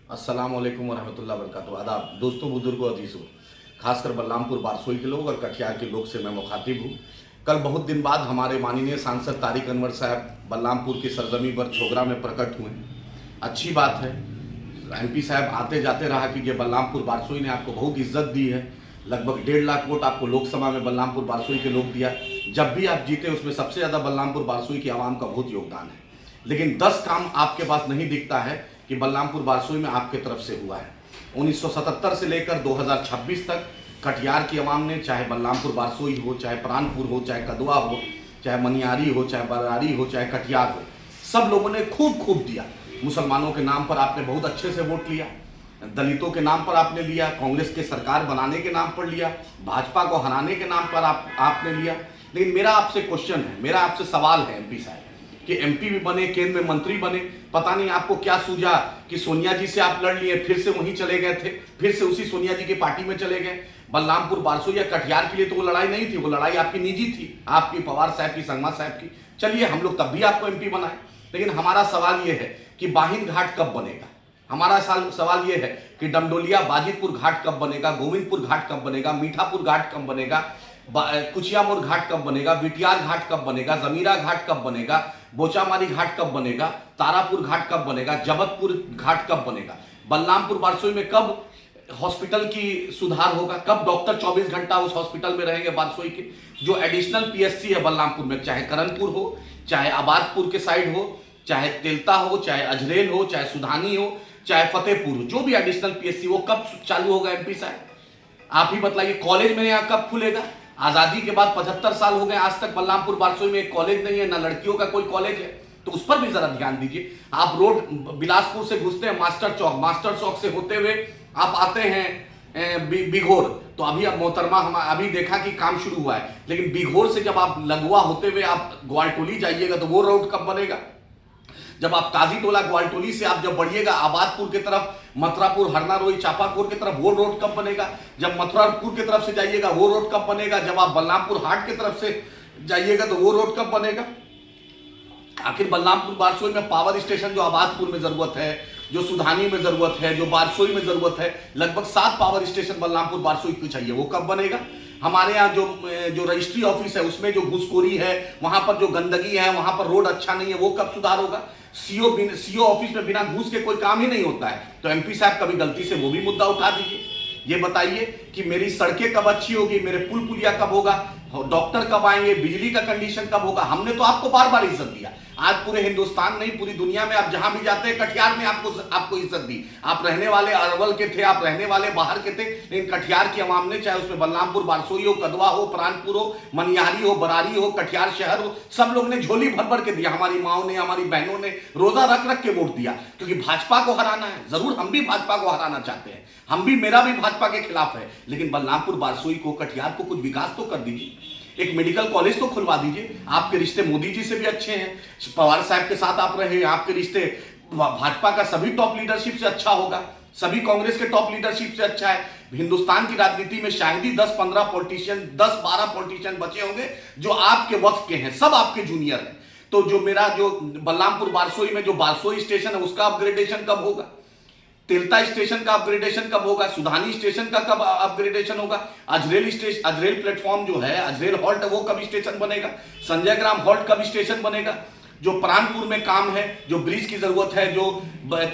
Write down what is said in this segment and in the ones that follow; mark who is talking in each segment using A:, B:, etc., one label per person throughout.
A: अस्सलाम वालेकुम वरहमतुल्लाहि वबरकातुहू। आदाब दोस्तों, बुजुर्गों, अजीज़ों, खासकर बलरामपुर बारसोई के लोग और कटिहार के लोग से मैं मुखातिब हूँ। कल बहुत दिन बाद हमारे माननीय सांसद तारिक अनवर साहब बलरामपुर की सरजमी पर छोगरा में प्रकट हुए। अच्छी बात है, एमपी साहब आते जाते रहा कि बलरामपुर बारसोई ने आपको बहुत इज्जत दी है। लगभग 1.5 लाख वोट आपको लोकसभा में बलरामपुर बारसोई के लोग दिया। जब भी आप जीते उसमें सबसे ज़्यादा बलरामपुर बारसोई की आवाम का बहुत योगदान है। लेकिन 10 काम आपके पास नहीं दिखता है कि बलरामपुर बारसोई में आपके तरफ से हुआ है। 1977 से लेकर 2026 तक कटिहार की आवाम ने, चाहे बलरामपुर बारसोई हो, चाहे प्राणपुर हो, चाहे कदवा हो, चाहे मनियारी हो, चाहे बरारी हो, चाहे कटिहार हो, सब लोगों ने खूब खूब दिया। मुसलमानों के नाम पर आपने बहुत अच्छे से वोट लिया, दलितों के नाम पर आपने लिया, कांग्रेस के सरकार बनाने के नाम पर लिया, भाजपा को हराने के नाम पर आपने लिया। लेकिन मेरा आपसे क्वेश्चन है, मेरा आपसे सवाल है एमपी साहब कि एमपी भी बने, केंद्र में मंत्री बने, पता नहीं आपको क्या सूझा कि सोनिया जी से आप लड़ लिए, फिर से वहीं चले गए थे, फिर से उसी सोनिया जी की पार्टी में चले गए। बलरामपुर बारसोई या कटिहार के लिए तो वो लड़ाई नहीं थी, वो लड़ाई आपकी निजी थी, आपकी पवार साहब की, संगमा साहब की। चलिए, हम लोग तब भी आपको एमपी बनाए। लेकिन हमारा सवाल ये है कि बाहिन घाट कब बनेगा। हमारा सवाल ये है कि डमडोलिया बाजितपुर घाट कब बनेगा, गोविंदपुर घाट कब बनेगा, मीठापुर घाट कब बनेगा, कुचियामोर घाट कब बनेगा, बिटियार घाट कब बनेगा, जमीरा घाट कब बनेगा, बोचामारी घाट कब बनेगा, तारापुर घाट कब बनेगा, जबतपुर घाट कब बनेगा, बलरामपुर बारसोई में कब हॉस्पिटल की सुधार होगा, कब डॉक्टर 24 घंटा उस हॉस्पिटल में रहेंगे बारसोई के। जो एडिशनल पीएससी है बलरामपुर में, चाहे करणपुर हो, चाहे आबादपुर के साइड हो, चाहे तेलता हो, चाहे अजरेल हो, चाहे सुधानी हो, चाहे फतेहपुर हो, जो भी एडिशनल पीएससी वो कब चालू होगा एमपी साहब, आप ही बताइए। कॉलेज में यहाँ कब खुलेगा। आजादी के बाद 75 साल हो गए, आज तक बलरामपुर बारसोई में एक कॉलेज नहीं है, ना लड़कियों का कोई कॉलेज है, तो उस पर भी जरा ध्यान दीजिए। आप रोड बिलासपुर से घुसते हैं मास्टर चौक से होते हुए आप आते हैं बिघोर, तो अभी अब मोहतरमा हम अभी देखा कि काम शुरू हुआ है, लेकिन बिघोर से जब आप लगुआ होते हुए आप ग्वालटोली जाइएगा तो वो रोड कब बनेगा। जब आप काजी टोला ग्वालटोली से आप जब बढ़िएगा आबादपुर की तरफ, मथुरापुर, हरनारोई, चापापुर की तरफ, वो रोड कब बनेगा। जब मथुरापुर की तरफ से जाइएगा वो रोड कब बनेगा। जब आप बलरामपुर हाट की तरफ से जाइएगा तो वो रोड कब बनेगा। आखिर बलरामपुर बारसोई में पावर स्टेशन जो आबादपुर में जरूरत है, जो सुधानी में जरूरत है, जो बारसोई में जरूरत है, लगभग 7 पावर स्टेशन बलरामपुर बारसोई को चाहिए, वो कब बनेगा। हमारे यहाँ जो रजिस्ट्री ऑफिस है उसमें जो घुसखोरी है, वहां पर जो गंदगी है, वहां पर रोड अच्छा नहीं है, वो कब सुधार होगा। सीओ ऑफिस में बिना घूस के कोई काम ही नहीं होता है, तो एमपी साहब कभी गलती से वो भी मुद्दा उठा दीजिए। ये बताइए कि मेरी सड़कें कब अच्छी होगी, मेरे पुल पुलिया कब होगा, डॉक्टर कब आएंगे, बिजली का कंडीशन कब होगा। हमने तो आपको बार बार इज्जत दिया, आज पूरे हिंदुस्तान नहीं पूरी दुनिया में आप जहां भी जाते हैं कटिहार में आपको इज्जत दी। आप रहने वाले अरवल के थे, आप रहने वाले बाहर के थे, लेकिन कटिहार की आवाम ने, चाहे उसमें बलरामपुर बारसोई हो, कदवा हो, प्राणपुर हो, मनियारी हो, बरारी हो, कटिहार शहर हो, सब लोग ने झोली भर भर के दिया। हमारी माओ ने, हमारी बहनों ने रोजा रख रख के वोट दिया, क्योंकि भाजपा को हराना है। जरूर हम भी भाजपा को हराना चाहते हैं, हम भी, मेरा भी भाजपा के खिलाफ है, लेकिन बलरामपुर बारसोई को, कटिहार को कुछ विकास तो कर दीजिए। एक मेडिकल कॉलेज तो खुलवा दीजिए। आपके रिश्ते मोदी जी से भी अच्छे हैं, पवार साहब के साथ आप रहे, आपके रिश्ते भाजपा का सभी टॉप लीडरशिप से अच्छा होगा, सभी कांग्रेस के टॉप लीडरशिप से अच्छा है। हिंदुस्तान की राजनीति में शायद ही 10-15 पॉलिटिशियन, 10-12 पॉलिटिशियन बचे होंगे जो आपके वक्त के हैं, सब आपके जूनियर हैं। तो जो बलरामपुर बारसोई में जो बारसोई स्टेशन है उसका अपग्रेडेशन कब होगा, तिलता स्टेशन का अपग्रेडेशन कब होगा, सुधानी स्टेशन का कब अपग्रेडेशन होगा, अजरेल प्लेटफॉर्म जो है, अजरेल हॉल्ट वो कब स्टेशन बनेगा, संजय ग्राम हॉल्ट कब स्टेशन बनेगा। जो प्राणपुर में काम है, जो ब्रिज की जरूरत है, जो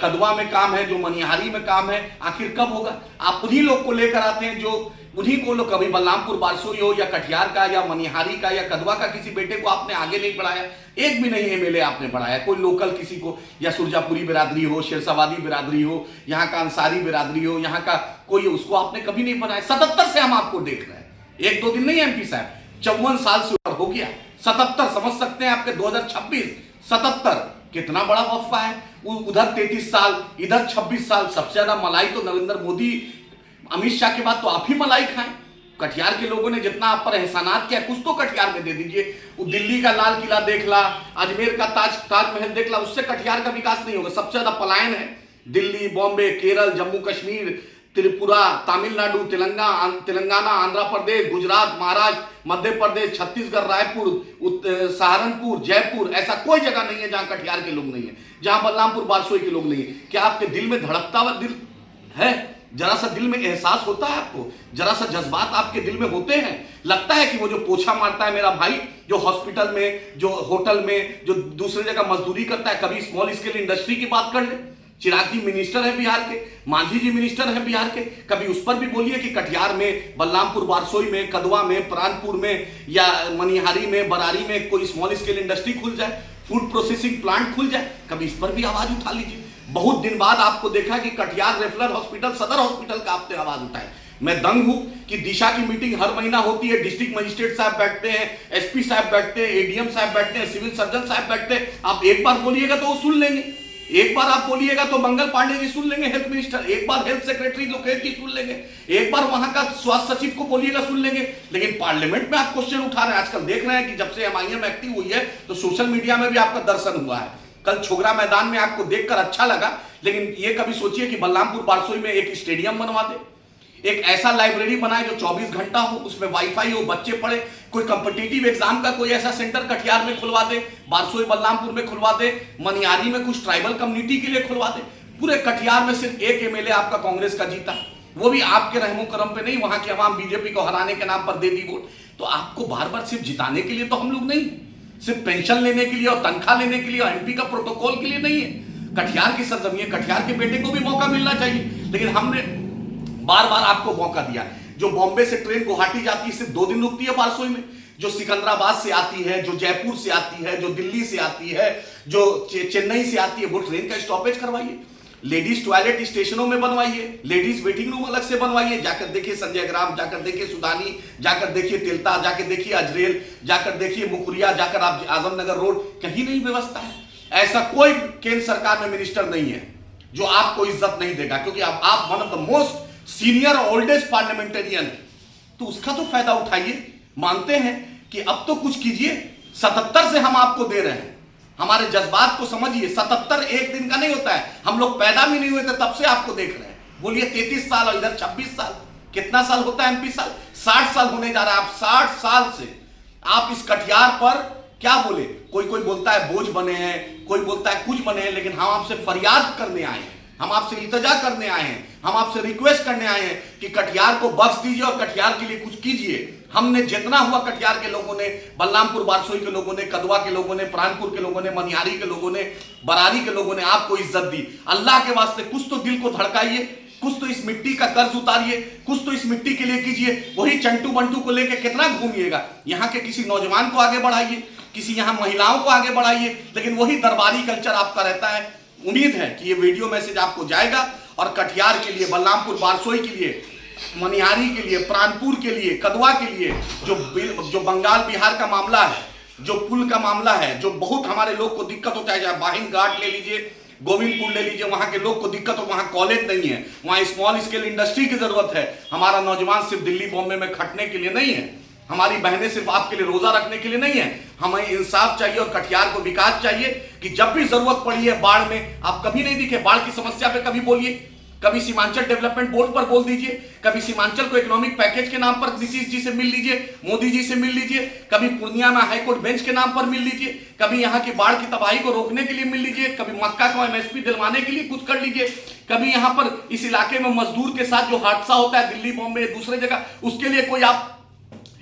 A: कदवा में काम है, जो मनिहारी में काम है, आखिर कब होगा। आप उन्हीं लोग को लेकर आते हैं, जो उन्हीं को लोग, कभी बलरामपुर बारसोई हो या कटिहार का या मनिहारी का या कदवा का किसी बेटे को आपने आगे नहीं बढ़ाया। एक भी नहीं एमएलए आपने बढ़ाया, कोई लोकल किसी को, या सुरजापुरी बिरादरी हो, शेरशाबादी बिरादरी हो, यहाँ का अंसारी बिरादरी हो, यहाँ का कोई, उसको आपने कभी नहीं बनाया। 77 से हम आपको देख रहे हैं, 1-2 दिन नहीं एमपी साहब, 54 साल से ऊपर हो गया। 77 समझ सकते हैं आपके 2026, 77 कितना बड़ा वफा है। उधर 33 साल, इधर 26 साल। सबसे ज्यादा मलाई तो नरेंद्र मोदी, अमित शाह के बाद तो आप ही मलाई खाएं। कटिहार के लोगों ने जितना आप पर एहसानात किया, कुछ तो कटिहार में दे दीजिए। दिल्ली का लाल किला देख ला, अजमेर का ताजमहल देख ला, उससे कटिहार का विकास नहीं होगा। सबसे ज्यादा पलायन है दिल्ली, बॉम्बे, केरल, जम्मू कश्मीर, त्रिपुरा, तमिलनाडु, तेलंगाना, आंध्र प्रदेश, गुजरात, महाराष्ट्र, मध्य प्रदेश, छत्तीसगढ़, रायपुर, सहारनपुर, जयपुर, ऐसा कोई जगह नहीं है जहां कटिहार के लोग नहीं है। जहां बलरामपुर बारसोई के लोग नहीं है? क्या आपके दिल में धड़कता हुआ दिल है? जरा सा दिल में एहसास होता है आपको? जरा सा जज्बात आपके दिल में होते हैं? लगता है कि वो जो पोछा मारता है मेरा भाई, जो हॉस्पिटल में, जो होटल में, जो दूसरी जगह मजदूरी करता है, कभी स्मॉल स्केल इंडस्ट्री की बात कर ले। चिराग जी मिनिस्टर है बिहार के, मांझी जी मिनिस्टर है बिहार के, कभी उस पर भी बोलिए कि कटिहार में, बलरामपुर बारसोई में, कदवा में, प्राणपुर में या मनिहारी में, बरारी में कोई स्मॉल स्केल इंडस्ट्री खुल जाए, फूड प्रोसेसिंग प्लांट खुल जाए, कभी इस पर भी आवाज उठा लीजिए। बहुत दिन बाद आपको देखा कि कटिहार रेफरल हॉस्पिटल, सदर हॉस्पिटल का आपने आवाज उठाए। मैं दंग हूं कि दिशा की मीटिंग हर महीना होती है, डिस्ट्रिक्ट मजिस्ट्रेट साहब बैठते हैं, एसपी साहब बैठते हैं, एडीएम साहब बैठते हैं, सिविल सर्जन साहब बैठते हैं। आप एक बार बोलिएगा तो वो सुन लेंगे, एक बार आप बोलिएगा तो मंगल पांडे जी सुन लेंगे, हेल्थ मिनिस्टर, एक बार हेल्थ सेक्रेटरी लोकेश जी सुन लेंगे, एक बार वहां का स्वास्थ्य सचिव को बोलिएगा सुन लेंगे। लेकिन पार्लियामेंट में आप क्वेश्चन उठा रहे हैं। आजकल देख रहे हैं कि जब से एमआईएम एक्टिव हुई है तो सोशल मीडिया में भी आपका दर्शन हुआ है। कल छोगरा मैदान में आपको देखकर अच्छा लगा, लेकिन ये कभी सोचिए कि बलरामपुर बारसोई में एक स्टेडियम बनवा दे, एक ऐसा लाइब्रेरी बनाए जो 24 घंटा हो, उसमें वाईफाई हो, बच्चे पढ़े, कोई कॉम्पिटिटिव एग्जाम का कोई ऐसा सेंटर कटिहार में खुलवा दे, बारसोई बलरामपुर में खुलवा दे, मनियारी में कुछ ट्राइबल कम्युनिटी के लिए खुलवा दे। पूरे कटिहार में सिर्फ एक एमएलए आपका कांग्रेस का जीता, वो भी आपके रहमो करम पे नहीं, वहां की आवाम बीजेपी को हराने के नाम पर दे दी वोट। तो आपको बार बार सिर्फ जिताने के लिए तो हम लोग नहीं, सिर्फ पेंशन लेने के लिए और तनख्वाह लेने के लिए और एमपी का प्रोटोकॉल के लिए नहीं है। कटिहार की सरजमी है, कटिहार के बेटे को भी मौका मिलना चाहिए, लेकिन हमने बार बार आपको मौका दिया। जो बॉम्बे से ट्रेन गुवाहाटी जाती है सिर्फ 2 दिन रुकती है बारसोई में, जो सिकंदराबाद से आती है, जो जयपुर से आती है, जो दिल्ली से आती है, जो चेन्नई से आती है, वो ट्रेन का स्टॉपेज करवाइए। लेडीज टॉयलेट स्टेशनों में बनवाइए, लेडीज वेटिंग रूम अलग से बनवाइए। जाकर देखिए संजय ग्राम, जाकर देखिए सुदानी, जाकर देखिए तिलता, जाकर देखिए अजरेल, जाकर देखिए मुकुरिया, जाकर आप आजमनगर रोड, कहीं नहीं व्यवस्था है। ऐसा कोई केंद्र सरकार में मिनिस्टर नहीं है जो आपको इज्जत नहीं देगा, क्योंकि आप one of the most senior oldest parliamentarian है। तो उसका तो फायदा उठाइए। मानते हैं कि अब तो कुछ कीजिए। 77 से हम आपको दे रहे हैं, हमारे जज्बात को समझिए। 77 एक दिन का नहीं होता है, हम लोग पैदा भी नहीं हुए थे तब से आपको देख रहे हैं। बोलिए 33 साल और इधर 26 साल, कितना साल होता है एमपी साल? 60 साल होने जा रहा है। आप 60 साल से आप इस कटिहार पर क्या बोले, कोई बोलता है बोझ बने हैं, कोई बोलता है कुछ बने हैं, लेकिन हम आपसे फरियाद करने आए हैं, हम आपसे इल्तजा करने आए हैं, हम आपसे रिक्वेस्ट करने आए हैं कि कटिहार को बख्श दीजिए और कटिहार के लिए कुछ कीजिए। हमने जितना हुआ कटिहार के लोगों ने, बलरामपुर बारसोई के लोगों ने, कदवा के लोगों ने, प्राणपुर के लोगों ने, मनिहारी के लोगों ने, बरारी के लोगों ने आपको इज्जत दी। अल्लाह के वास्ते कुछ तो दिल को धड़काइए, कुछ तो इस मिट्टी का कर्ज उतारिए, कुछ तो इस मिट्टी के लिए कीजिए। वही चंटू बंटू को लेकर कितना घूमिएगा? यहाँ के किसी नौजवान को आगे बढ़ाइए, किसी यहाँ महिलाओं को आगे बढ़ाइए, लेकिन वही दरबारी कल्चर आपका रहता है। उम्मीद है कि ये वीडियो मैसेज आपको जाएगा और कटिहार के लिए, बलरामपुर बारसोई के लिए, मनिहारी के लिए, प्राणपुर के लिए, कदवा के लिए, जो बंगाल बिहार का मामला है, जो पुल का मामला है, जो बहुत हमारे लोग को दिक्कत होता है, चाहे बाहिन घाट ले लीजिए, गोविंदपुर ले लीजिए, वहां के लोग को दिक्कत हो, वहां कॉलेज नहीं है, वहां स्मॉल स्केल इंडस्ट्री की जरूरत है। हमारा नौजवान सिर्फ दिल्ली बॉम्बे में खटने के लिए नहीं है, हमारी बहनें सिर्फ आपके लिए रोजा रखने के लिए नहीं है। हमें इंसाफ चाहिए और कटिहार को विकास चाहिए कि जब भी जरूरत पड़ी है बाढ़ में, आप कभी नहीं दिखे, बाढ़ की समस्या पे कभी बोलिए, कभी सीमांचल डेवलपमेंट बोर्ड पर बोल दीजिए, कभी सीमांचल को इकोनॉमिक पैकेज के नाम पर नीतीश जी से मिल लीजिए, मोदी जी से मिल लीजिए, कभी पूर्णिया में हाईकोर्ट बेंच के नाम पर मिल लीजिए, कभी यहाँ की बाढ़ की तबाही को रोकने के लिए मिल लीजिए, कभी मक्का को एमएसपी दिलवाने के लिए कुछ कर लीजिए, कभी यहाँ पर इस इलाके में मजदूर के साथ जो हादसा होता है दिल्ली बॉम्बे दूसरे जगह, उसके लिए कोई आप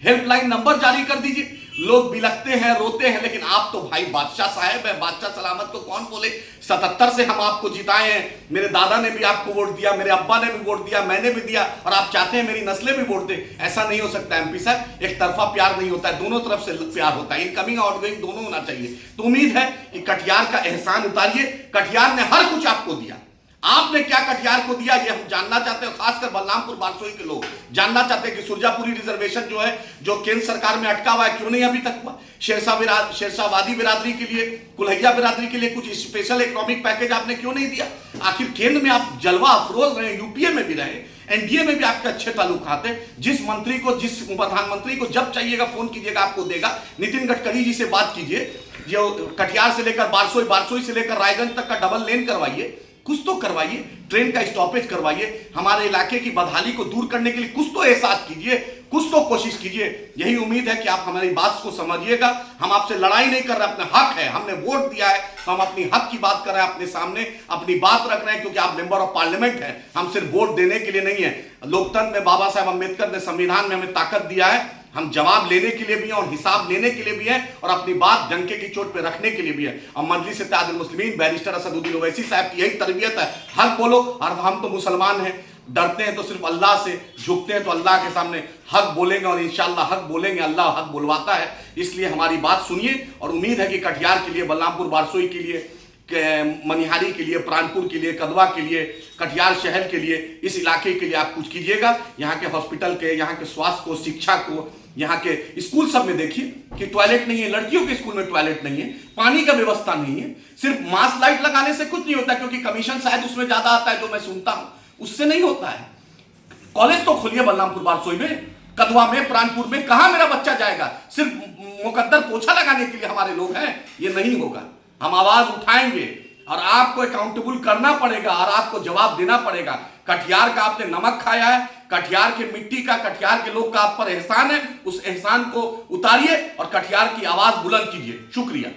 A: हेल्पलाइन नंबर जारी कर दीजिए। लोग बिलखते हैं, रोते हैं, लेकिन आप तो भाई बादशाह साहब है, बादशाह सलामत को कौन बोले। 77 से हम आपको जिताए हैं, मेरे दादा ने भी आपको वोट दिया, मेरे अब्बा ने भी वोट दिया, मैंने भी दिया, और आप चाहते हैं मेरी नस्लें भी वोट दें। ऐसा नहीं हो सकता एमपी साहब, एक तरफा प्यार नहीं होता है, दोनों तरफ से प्यार होता है, इनकमिंग आउटगोइंग दोनों होना चाहिए। तो उम्मीद है कि कटिहार का एहसान उतारिए। कटिहार ने हर कुछ आपको दिया, आपने क्या कटिहार को दिया ये हम जानना चाहते हैं। खासकर बलरामपुर बारसोई के लोग जानना चाहते हैं कि सुरजापुरी रिजर्वेशन जो है, जो केंद्र सरकार में अटका हुआ है, क्यों नहीं अभी तक हुआ। शेरशाहवादी बिरादरी के लिए, कुल्हैया बिरादरी के लिए कुछ स्पेशल इकोनॉमिक पैकेज आपने क्यों नहीं दिया? आखिर केंद्र में आप जलवा अफरोज रहे, यूपीए में भी रहे, एनडीए में भी आपके अच्छे ताल्लुकात हैं। जिस मंत्री को, जिस प्रधानमंत्री को जब चाहिएगा फोन कीजिएगा, आपको देगा। नितिन गडकरी जी से बात कीजिए, जो कटिहार से लेकर बारसोई, बारसोई से लेकर रायगंज तक का डबल लेन करवाइए, कुछ तो करवाइए। ट्रेन का स्टॉपेज करवाइए, हमारे इलाके की बदहाली को दूर करने के लिए कुछ तो एहसास कीजिए, कुछ तो कोशिश कीजिए। यही उम्मीद है कि आप हमारी बात को समझिएगा। हम आपसे लड़ाई नहीं कर रहे, अपना हक है, हमने वोट दिया है तो हम अपनी हक की बात कर रहे हैं, अपने सामने अपनी बात रख रहे हैं, क्योंकि आप मेंबर ऑफ पार्लियामेंट हैं। हम सिर्फ वोट देने के लिए नहीं है। लोकतंत्र में बाबा साहब अम्बेडकर ने संविधान में हमें ताकत दिया है, हम जवाब लेने के लिए भी हैं और हिसाब लेने के लिए भी हैं और अपनी बात डंके की चोट पे रखने के लिए भी है। और मजलिस इत्तेहादुल मुस्लिमीन बैरिस्टर असदुद्दीन ओवैसी साहब की यही तरबियत है, हक बोलो। और हम तो मुसलमान हैं, डरते हैं तो सिर्फ अल्लाह से, झुकते हैं तो अल्लाह के सामने। हक बोलेंगे और इंशाअल्लाह हक बोलेंगे, अल्लाह हक बुलवाता है। इसलिए हमारी बात सुनिए और उम्मीद है कि कटिहार के लिए, बलरामपुर बारसोई के लिए, मनिहारी के लिए, प्राणपुर के लिए, कदवा के लिए, कटिहार शहर के लिए, इस इलाके के लिए आप कुछ कीजिएगा। यहाँ के हॉस्पिटल के, यहाँ के स्वास्थ्य को, शिक्षा को, यहाँ के स्कूल सब में देखिए कि टॉयलेट नहीं है, लड़कियों के स्कूल में टॉयलेट नहीं है, पानी का व्यवस्था नहीं है। सिर्फ मास लाइट लगाने से कुछ नहीं होता, क्योंकि कमीशन शायद उसमें ज्यादा आता है जो मैं सुनता हूं, उससे नहीं होता है। कॉलेज तो खोलिए बलरामपुर बारसोई में, कदवा में, प्राणपुर में। कहां मेरा बच्चा जाएगा? सिर्फ मुकद्दर पोछा लगाने के लिए हमारे लोग हैं, ये नहीं होगा। हम आवाज उठाएंगे और आपको अकाउंटेबल करना पड़ेगा और आपको जवाब देना पड़ेगा। कटिहार का आपने नमक खाया है, कटिहार की मिट्टी का, कटिहार के लोग का आप पर एहसान है, उस एहसान को उतारिए और कटिहार की आवाज बुलंद कीजिए। शुक्रिया।